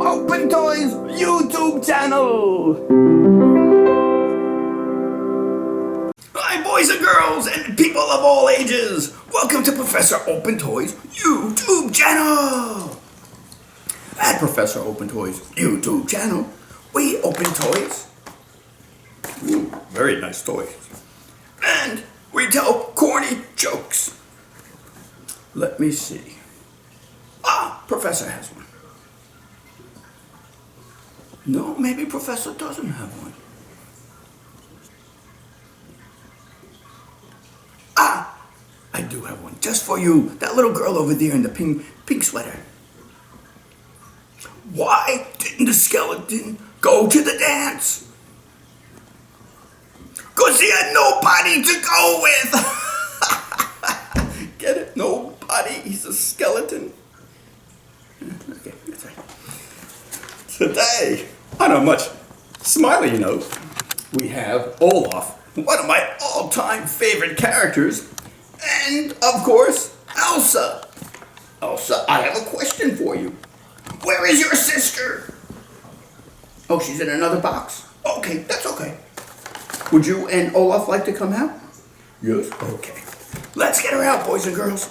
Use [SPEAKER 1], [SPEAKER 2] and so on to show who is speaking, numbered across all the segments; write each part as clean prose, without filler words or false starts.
[SPEAKER 1] Opentoys YouTube channel. Hi boys and girls and people of all ages. Welcome to Professor Opentoys YouTube channel. At Professor Opentoys YouTube channel, we open toys. Ooh, very nice toys. And we tell corny jokes. Let me see. Professor has one. No, maybe Professor doesn't have one. I do have one, just for you. That little girl over there in the pink sweater. Why didn't the skeleton go to the dance? 'Cause he had nobody to go with. Get it? Nobody. He's a skeleton. Okay, that's right. Today, on a much smiley note, we have Olaf, one of my all-time favorite characters, and, of course, Elsa. Elsa, I have a question for you. Where is your sister? Oh, she's in another box. Okay, that's okay. Would you and Olaf like to come out? Yes? Okay. Let's get her out, boys and girls.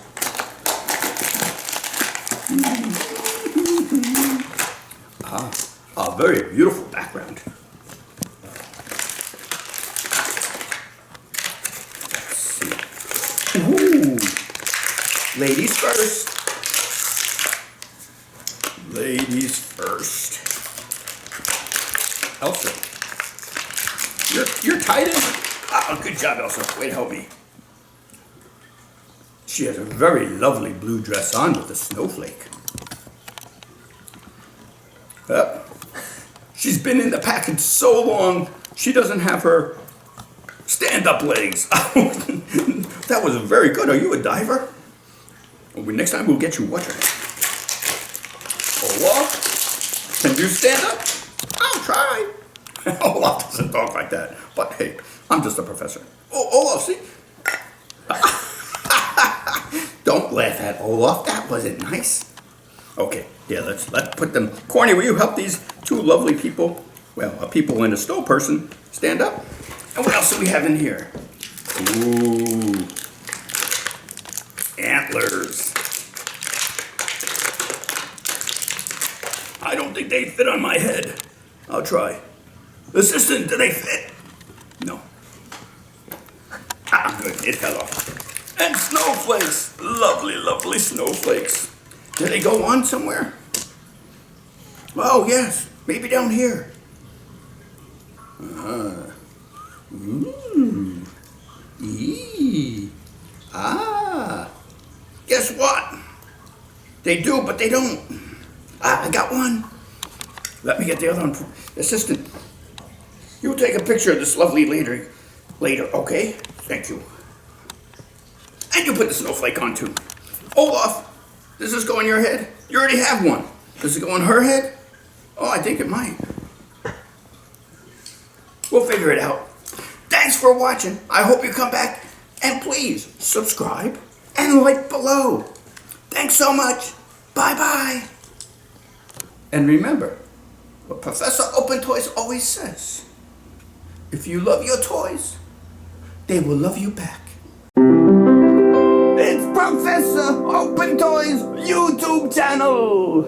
[SPEAKER 1] A very beautiful background. Let's see. Ooh. Ladies first. Ladies first. Elsa. You're tied in? Oh, good job, Elsa. Way to help me. She has a very lovely blue dress on with a snowflake. Yep. She's been in the package so long, she doesn't have her stand-up legs. That was very good. Are you a diver? Well, next time we'll get you water. Olaf, can you stand up? I'll try. Olaf doesn't talk like that. But hey, I'm just a professor. Oh, Olaf, see? Don't laugh at Olaf. That wasn't nice. Okay, yeah, let's put them. Corny, will you help these two lovely people? Well, a people and a snow person stand up. And what else do we have in here? Ooh, antlers. I don't think they fit on my head. I'll try. Assistant, do they fit? No. Good, it fell off. And snowflakes. Lovely, lovely snowflakes. Do they go on somewhere? Oh, yes. Maybe down here. Ooh. Guess what? They do, but they don't. I got one. Let me get the other one. Assistant, you take a picture of this lovely later, okay? Thank you. And you put the snowflake on too. Olaf, does this go on your head? You already have one. Does it go on her head? Oh, I think it might. We'll figure it out. Thanks for watching. I hope you come back. And please subscribe and like below. Thanks so much. Bye-bye. And remember what Professor Opentoys always says. If you love your toys, they will love you back. It's Professor Opentoys YouTube channel.